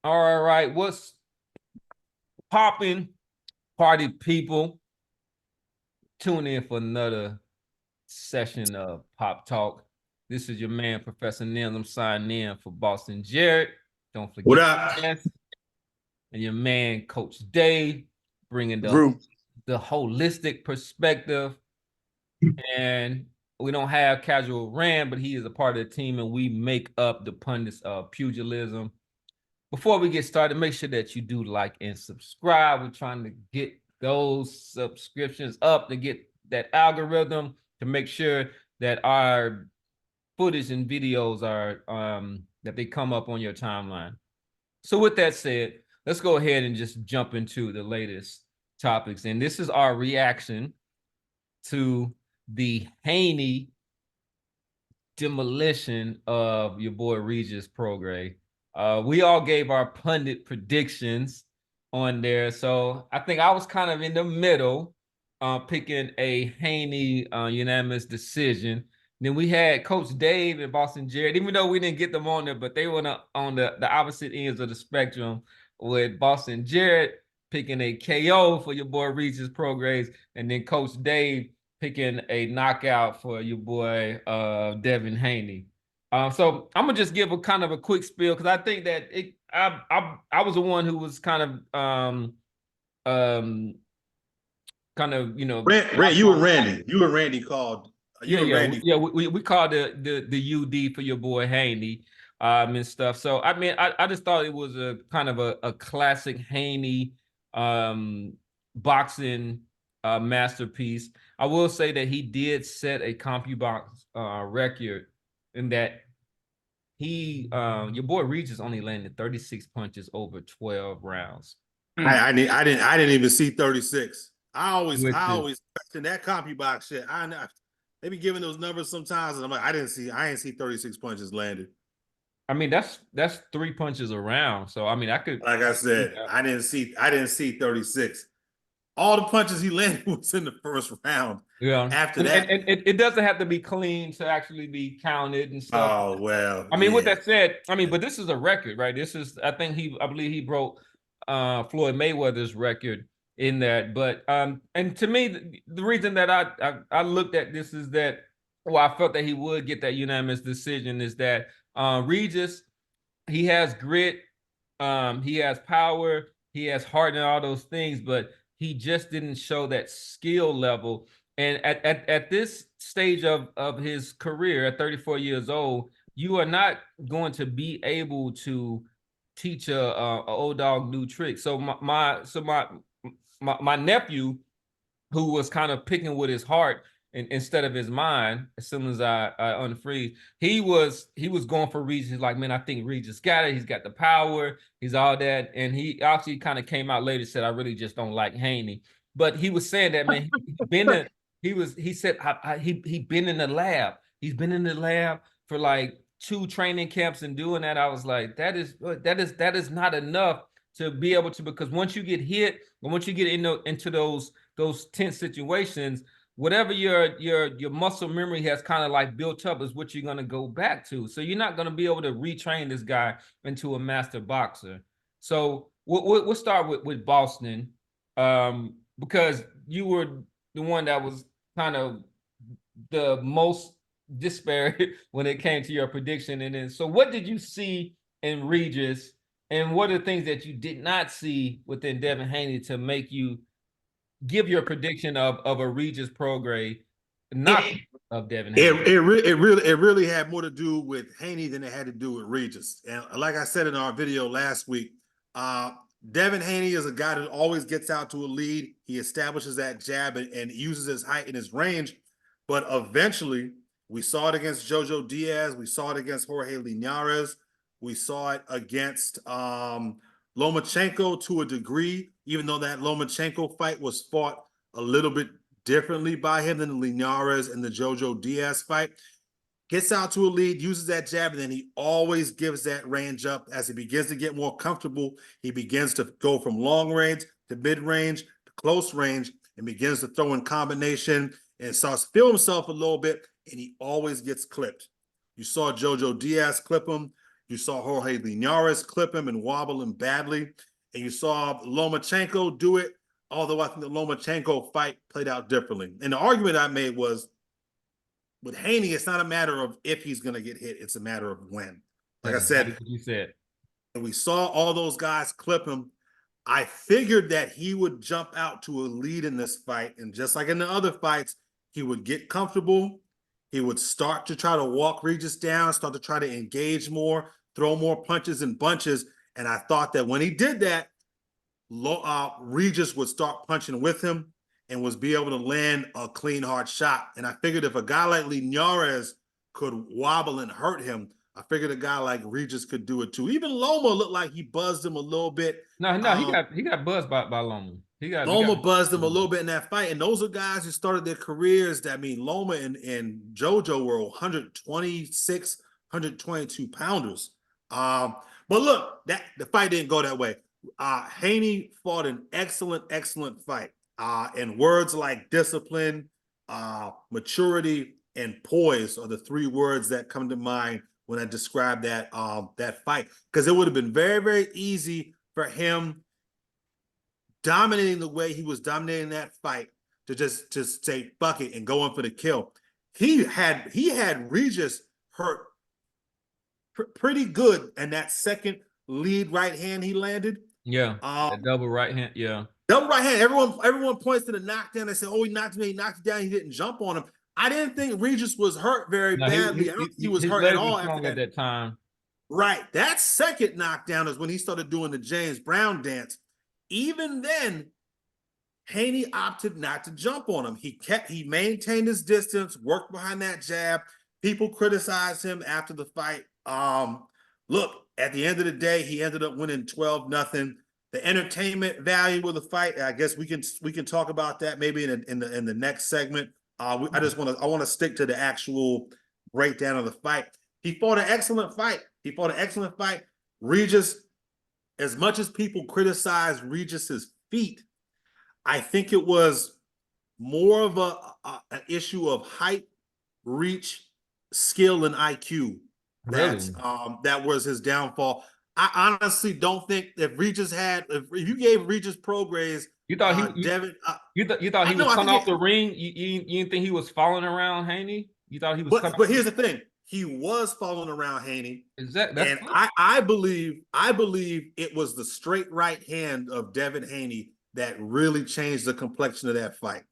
All right, what's popping, party people? Tune in for another session of Pop Talk. This is your man, Professor Nims. I'm signing in for Boston Jared. Don't What forget up, yes. And your man, Coach Dave, bringing group? the holistic perspective. And we don't have Casual Rand, but he is a part of the team, and we make up the Pundits of Pugilism. Before we get started, make sure that you do like and subscribe. We're trying to get those subscriptions up to get that algorithm to make sure that our footage and videos are that they come up on your timeline. So with that said, let's go ahead and just jump into the latest topics. And this is our reaction to the Haney demolition of your boy Regis Prograis. We all gave our pundit predictions on there. So I think I was kind of in the middle, picking a Haney unanimous decision. Then we had Coach Dave and Boston Jared, even though we didn't get them on there, but they were on the opposite ends of the spectrum, with Boston Jared picking a KO for your boy Regis Prograis, and then Coach Dave picking a knockout for your boy Devin Haney. So I'm gonna just give a kind of a quick spiel because I think that I was the one who was kind of You and Randy called. We called the UD for your boy Haney and stuff. So I mean I just thought it was a kind of a classic Haney boxing masterpiece. I will say that he did set a CompuBox record in that he your boy Regis only landed 36 punches over 12 rounds. I didn't even see 36. I always question that CompuBox shit. I know they be giving those numbers sometimes, and I'm like, I didn't see 36 punches landed. I mean, that's 3 punches around. So I mean, I could, like I said, I didn't see 36. All the punches he landed was in the first round. Yeah. After that, and it doesn't have to be clean to actually be counted and stuff. Oh well. I mean, with that said, I mean, but this is a record, right? This is, I believe he broke Floyd Mayweather's record in that. But and to me, the reason that I looked at this is that, well, I felt that he would get that unanimous decision is that Regis, he has grit, he has power, he has heart and all those things, but he just didn't show that skill level. And at this stage of his career, at 34 years old, you are not going to be able to teach a old dog new tricks. So my nephew, who was kind of picking with his heart instead of his mind, as soon as I unfreeze, he was going for Regis. Like, man, I think Regis got it. He's got the power. He's all that. And he actually kind of came out later and said, I really just don't like Haney. But he was saying that, man, he said he been in the lab. He's been in the lab for like 2 training camps and doing that. I was like, that is not enough to be able to, because once you get hit, and once you get into those tense situations, whatever your muscle memory has kind of like built up is what you're going to go back to. So you're not going to be able to retrain this guy into a master boxer. So we'll start with Boston, because you were the one that was kind of the most disparate when it came to your prediction. And then, so what did you see in Regis, and what are the things that you did not see within Devin Haney to make you give your prediction of a Regis Prograis, not of Devin Haney? It really had more to do with Haney than it had to do with Regis. And like I said in our video last week, Devin Haney is a guy that always gets out to a lead. He establishes that jab and uses his height and his range. But eventually, we saw it against Jojo Diaz. We saw it against Jorge Linares. We saw it against Lomachenko to a degree, even though that Lomachenko fight was fought a little bit differently by him than the Linares and the Jojo Diaz fight. Gets out to a lead, uses that jab, and then he always gives that range up. As he begins to get more comfortable, he begins to go from long range to mid-range to close range and begins to throw in combination and starts to feel himself a little bit, and he always gets clipped. You saw Jojo Diaz clip him. You saw Jorge Linares clip him and wobble him badly. And you saw Lomachenko do it, although I think the Lomachenko fight played out differently. And the argument I made was, with Haney, it's not a matter of if he's going to get hit. It's a matter of when. Like I That's said, exactly what you said. and we saw all those guys clip him. I figured that he would jump out to a lead in this fight. And just like in the other fights, he would get comfortable. He would start to try to walk Regis down, start to try to engage more, throw more punches and bunches. And I thought that when he did that, Regis would start punching with him and was be able to land a clean, hard shot. And I figured if a guy like Linares could wobble and hurt him, I figured a guy like Regis could do it too. Even Loma looked like he buzzed him a little bit. No, he got buzzed by Loma. Loma buzzed him a little bit in that fight. And those are guys who started their careers. That, I mean, Loma and JoJo were 126, 122 pounders. But look, the fight didn't go that way. Haney fought an excellent fight. And words like discipline, maturity, and poise are the three words that come to mind when I describe that fight. Because it would have been very easy for him, dominating the way he was dominating that fight, to just say fuck it and go in for the kill. He had Regis hurt pretty good in that second lead right hand he landed. Yeah, that double right hand. Yeah, double right hand. Everyone points to the knockdown. They say, "Oh, he knocked him. He knocked him down. He didn't jump on him." I didn't think Regis was hurt very badly. I don't think he was hurt at all after that time. Right. That second knockdown is when he started doing the James Brown dance. Even then, Haney opted not to jump on him. He maintained his distance, worked behind that jab. People criticized him after the fight. Look, at the end of the day, he ended up winning 12-0. The entertainment value of the fight, I guess we can talk about that maybe in the next segment. I want to stick to the actual breakdown of the fight. He fought an excellent fight. Regis, as much as people criticize Regis's feet, I think it was more of an issue of height, reach, skill, and IQ. That was his downfall. I honestly don't think if you gave Regis Prograis, you thought Devin, you thought he was coming off the ring. You didn't think he was following around Haney. You thought he was. But here's the thing: he was following around Haney. Exactly. And I believe it was the straight right hand of Devin Haney that really changed the complexion of that fight.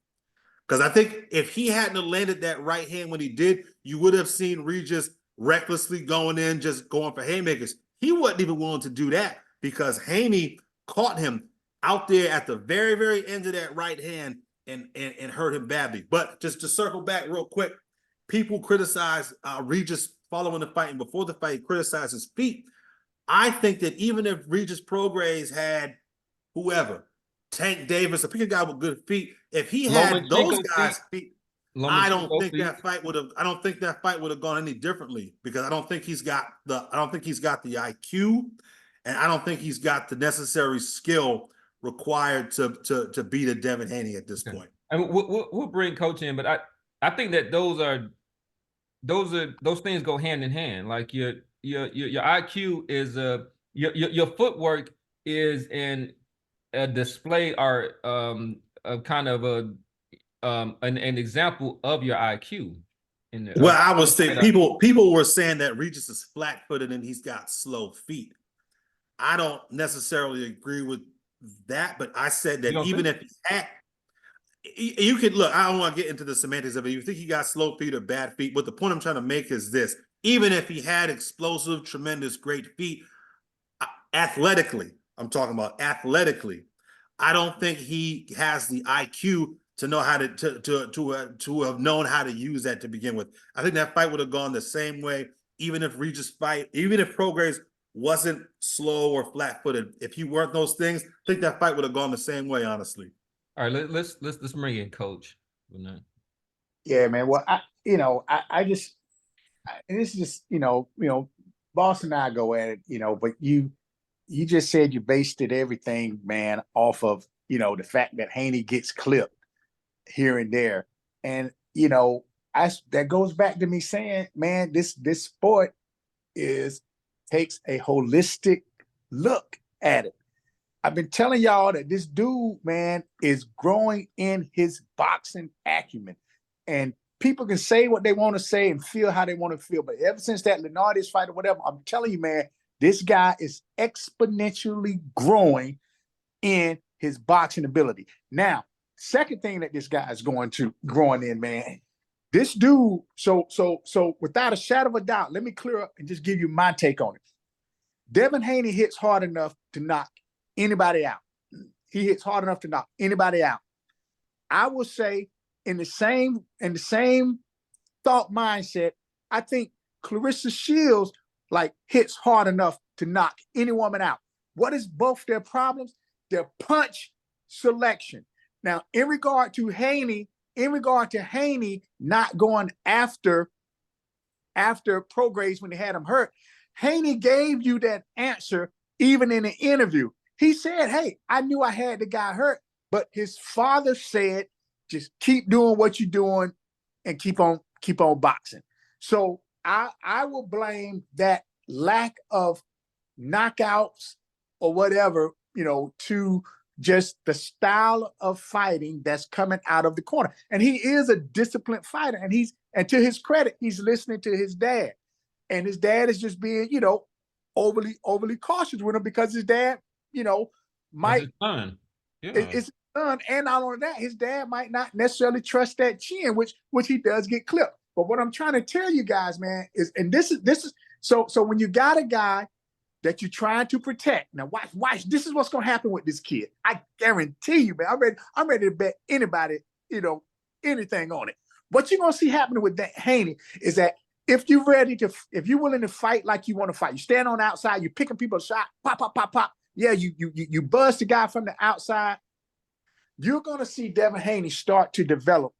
Because I think if he hadn't landed that right hand when he did, you would have seen Regis recklessly going in, just going for haymakers. He wasn't even willing to do that because Haney caught him out there at the very end of that right hand and hurt him badly. But just to circle back real quick, people criticize Regis following the fight and before the fight, criticized his feet. I think that even if Regis Prograis had whoever, Tank Davis, pick a guy with good feet, if he had those guys' feet, I don't think that fight would have gone any differently because I don't think he's got the IQ, and I don't think he's got the necessary skill required to beat a Devin Haney at this point. I mean, we'll bring Coach in, but I think that those things go hand in hand. Like your IQ is your footwork is a display or a kind of an example of your IQ. Well, I was saying people were saying that Regis is flat-footed and he's got slow feet. I don't necessarily agree with that, but I said that even if he had, you could look. I don't want to get into the semantics of it. You think he got slow feet or bad feet? But the point I'm trying to make is this: even if he had explosive, tremendous, great feet, athletically, I'm talking about athletically, I don't think he has the IQ to know how to have known how to use that to begin with. I think that fight would have gone the same way, even if Prograis wasn't slow or flat-footed. If he weren't those things, I think that fight would have gone the same way, honestly. All right, let's bring in Coach. Yeah, man. Well, this is just Boss and I go at it, but you just said you based everything, man, off of the fact that Haney gets clipped here and there, and that goes back to me saying, man, this sport is takes a holistic look at it. I've been telling y'all that this dude, man, is growing in his boxing acumen. And people can say what they want to say and feel how they want to feel. But ever since that Leonardis fight or whatever, I'm telling you, man, this guy is exponentially growing in his boxing ability. Now, second thing that this guy is growing in, man, this dude, so without a shadow of a doubt, let me clear up and just give you my take on it. Devin Haney hits hard enough to knock anybody out. He hits hard enough to knock anybody out. I will say in the same thought mindset, I think Clarissa Shields like hits hard enough to knock any woman out. What is both their problems? Their punch selection. Now, in regard to Haney not going after Prograis when they had him hurt, Haney gave you that answer even in the interview. He said, hey, I knew I had the guy hurt, but his father said, just keep doing what you're doing and keep on boxing. So I will blame that lack of knockouts or whatever, to just the style of fighting that's coming out of the corner. And he is a disciplined fighter, and to his credit, he's listening to his dad. And his dad is just being, overly cautious with him because his dad, might his son. Yeah. It's his son, and not only that, his dad might not necessarily trust that chin, which he does get clipped. But what I'm trying to tell you guys, man, is, and this is so when you got a guy that you're trying to protect. Now watch, this is what's gonna happen with this kid. I guarantee you, man. I'm ready to bet anybody, anything on it. What you're gonna see happening with that Haney is that if you're willing to fight like you want to fight, you stand on the outside, you're picking people's shot, pop, pop, pop, pop. Yeah, you buzz the guy from the outside. You're gonna see Devin Haney start to develop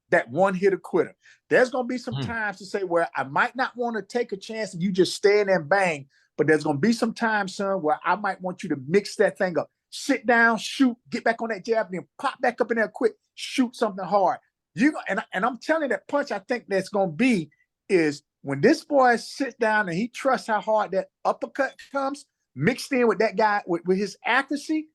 that one-hitter quitter. There's gonna be some times to say where I might not want to take a chance and you just stand and bang, but there's gonna be some time, son, where I might want you to mix that thing up. Sit down, shoot, get back on that jab, and then pop back up in there quick, shoot something hard. And I'm telling you that punch I think that's gonna be is when this boy sits down and he trusts how hard that uppercut comes, mixed in with that guy with his accuracy,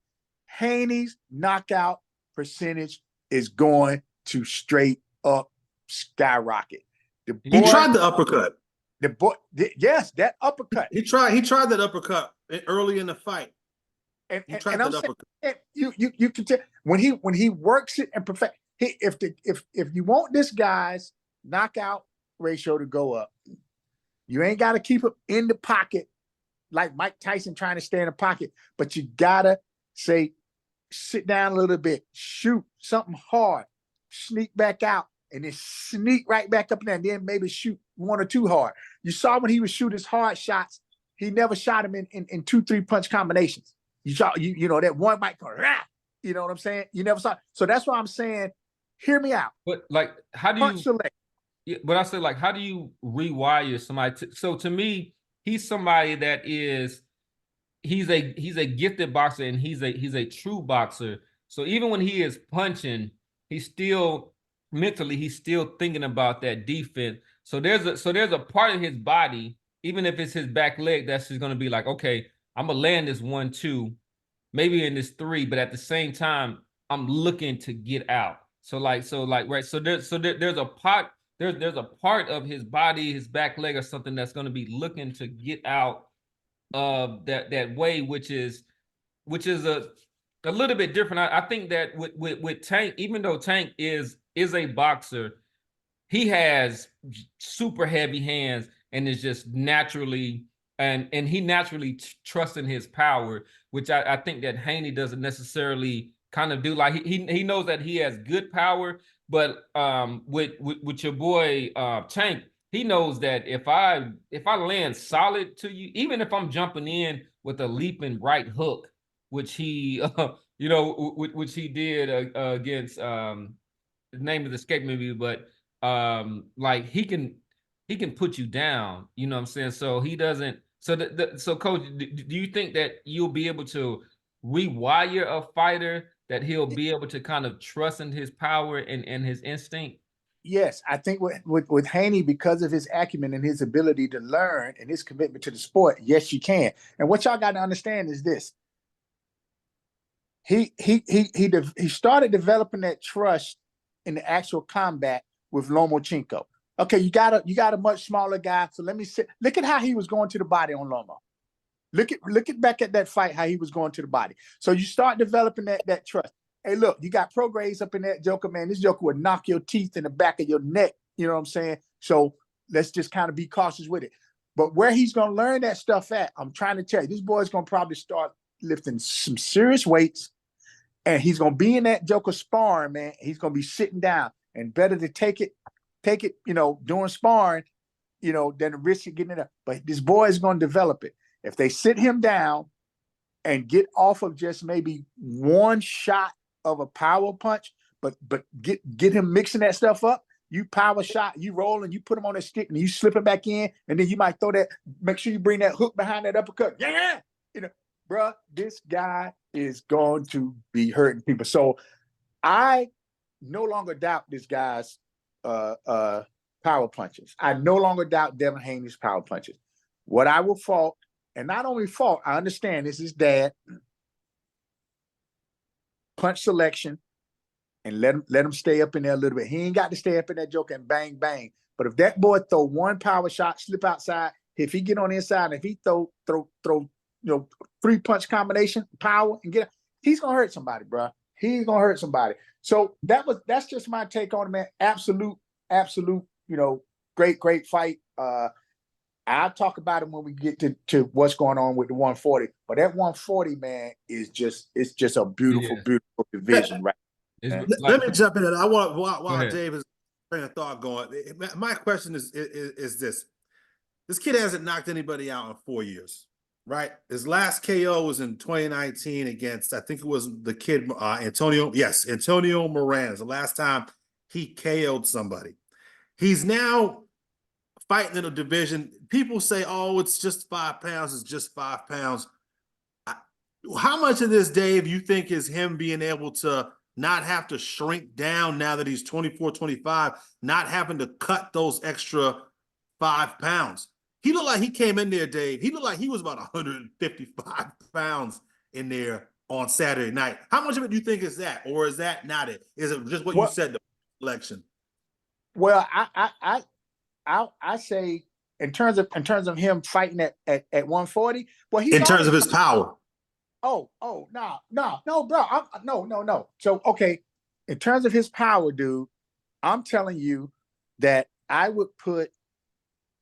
Haney's knockout percentage is going to straight up skyrocket. He tried the uppercut. Yes, that uppercut. He tried that uppercut early in the fight. And I'm saying, you can tell when he works it and perfect. If you want this guy's knockout ratio to go up, you ain't got to keep him in the pocket like Mike Tyson trying to stay in the pocket, but you gotta say, sit down a little bit, shoot something hard, sneak back out, and then sneak right back up in there, and then maybe shoot one or two hard. You saw when he would shoot his hard shots, he never shot him in 2-3 punch combinations. You saw, that one might go, rah, you know what I'm saying? You never saw. So that's why I'm saying, hear me out. But like, how do punch select. Yeah, but I said, like, how do you rewire somebody? So to me, he's somebody that is, he's a gifted boxer, and he's a true boxer. So even when he is punching, he's still mentally, he's still thinking about that defense. So there's a part of his body, even if it's his back leg, that's just going to be like, okay, I'm gonna land this 1-2, maybe in this 3, but at the same time, I'm looking to get out. Right. So there's a part. There's a part of his body, his back leg or something that's going to be looking to get out of that way, which is a little bit different. I think that with Tank, even though Tank is a boxer, he has super heavy hands and is just naturally and he naturally trusts in his power, which I think that Haney doesn't necessarily kind of do. Like he knows that he has good power. But with your boy Tank, he knows that if I land solid to you, even if I'm jumping in with a leaping right hook, which he which he did against the name of the escape movie, but like he can put you down. You know what I'm saying? So he doesn't. So Coach, do you think that you'll be able to rewire a fighter, that he'll be able to kind of trust in his power and his instinct? yes, I think with Haney, because of his acumen and his ability to learn and his commitment to the sport, yes, you can. And what y'all got to understand is this: he started developing that trust in the actual combat with Lomachenko. Okay, you got a much smaller guy, so let me see. Look at how he was going to the body on Lomo. Look at back at that fight, how he was going to the body. So you start developing that trust. Hey, look, you got Prograis up in that Joker, man. This Joker would knock your teeth in the back of your neck. You know what I'm saying? So let's just kind of be cautious with it. But where he's gonna learn that stuff at, I'm trying to tell you, this boy's gonna probably start lifting some serious weights, and he's gonna be in that Joker sparring, man. He's gonna be sitting down, and better to take it, during sparring, than to risk it getting it up. But this boy is gonna develop it. If they sit him down and get off of just maybe one shot of a power punch, but get him mixing that stuff up, you power shot, you roll and you put him on a stick and you slip it back in, and then you might throw that, make sure you bring that hook behind that uppercut. Yeah. Bruh, this guy is going to be hurting people. So I no longer doubt this guy's power punches. I no longer doubt Devin Haney's power punches. What I will fault, and not only fault, I understand this is dad, punch selection, and let him stay up in there a little bit. He ain't got to stay up in that joke and bang, bang. But if that boy throw one power shot, slip outside, if he get on the inside, and if he throw 3-punch combination, power, and get, he's gonna hurt somebody, bro. He's gonna hurt somebody. So that's just my take on it, man. Absolute, great fight. I'll talk about it when we get to what's going on with the 140. But that 140, man, it's just a beautiful, beautiful division, right? Let me jump in. I want while ahead. Dave is train of thought going. My question is this: this kid hasn't knocked anybody out in 4 years, right? His last KO was in 2019 against, I think it was the kid Antonio. Yes, Antonio Moran is the last time he KO'd somebody. He's now fighting in a division. People say, "Oh, it's just 5 pounds. It's just 5 pounds." How much of this, Dave, you think is him being able to not have to shrink down now that he's 24, 25, not having to cut those extra 5 pounds? He looked like he came in there, Dave. He looked like he was about 155 pounds in there on Saturday night. How much of it do you think is that, or is that not it? Is it just what you said, the election? Well, I say in terms of him fighting at 140. Well, he's in terms of his power. No, bro. No. So, okay, in terms of his power, dude, I'm telling you that I would put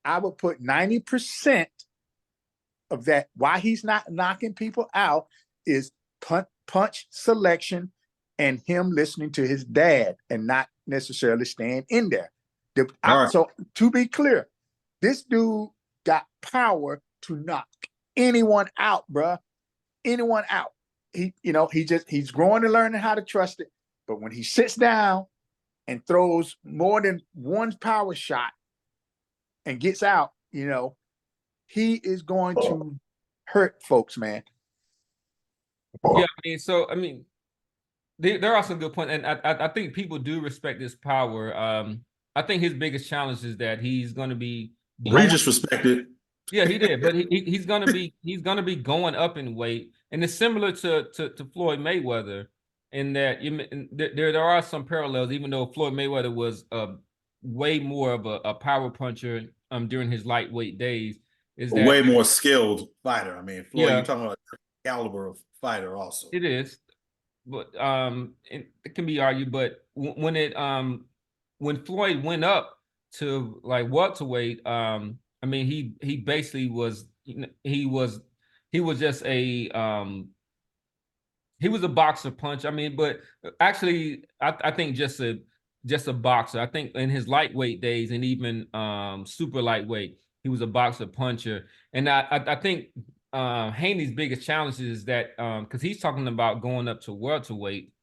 90% of that. Why he's not knocking people out is punch selection and him listening to his dad and not necessarily staying in there. Right. So to be clear, this dude got power to knock anyone out, bro. Anyone out. He's growing and learning how to trust it. But when he sits down and throws more than one power shot and gets out, he is going to hurt folks, man. Yeah, I mean, there are some good points, and I think people do respect his power. I think his biggest challenge is that he's going to be Regis respected. Yeah, he did, but he's gonna be going up in weight, and it's similar to Floyd Mayweather in that there are some parallels, even though Floyd Mayweather was way more of a power puncher during his lightweight days. Is that way more skilled fighter? I mean, Floyd, Yeah. you're talking about a caliber of fighter, also. It is, but it can be argued. But when Floyd went up to like welterweight, I mean, he basically was he was just he was a boxer punch. I mean, but actually, I think just a boxer. I think in his lightweight days and even super lightweight, he was a boxer puncher. And I think Haney's biggest challenge is that because he's talking about going up to welterweight,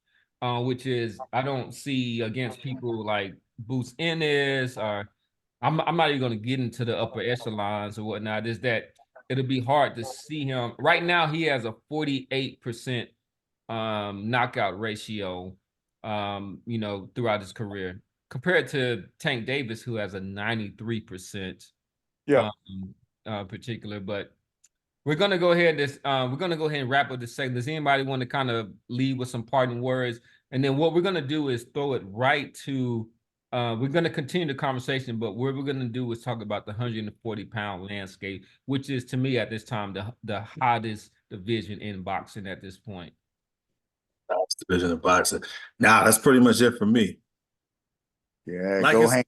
which is I don't see against people like Boots Ennis or I'm not even going to get into the upper echelons or whatnot. Is that it'll be hard to see him right now. He has a 48% knockout ratio, throughout his career. compared to Tank Davis, who has a 93%. Yeah. Particular, but we're gonna go ahead and wrap up this segment. Does anybody want to kind of leave with some parting words? And then what we're gonna do is throw it right to we're gonna continue the conversation, but what we're gonna do is talk about the 140-pound landscape, which is to me at this time the hottest division in boxing at this point. Division of boxing. Nah, that's pretty much it for me. Yeah, Like go it's- hang.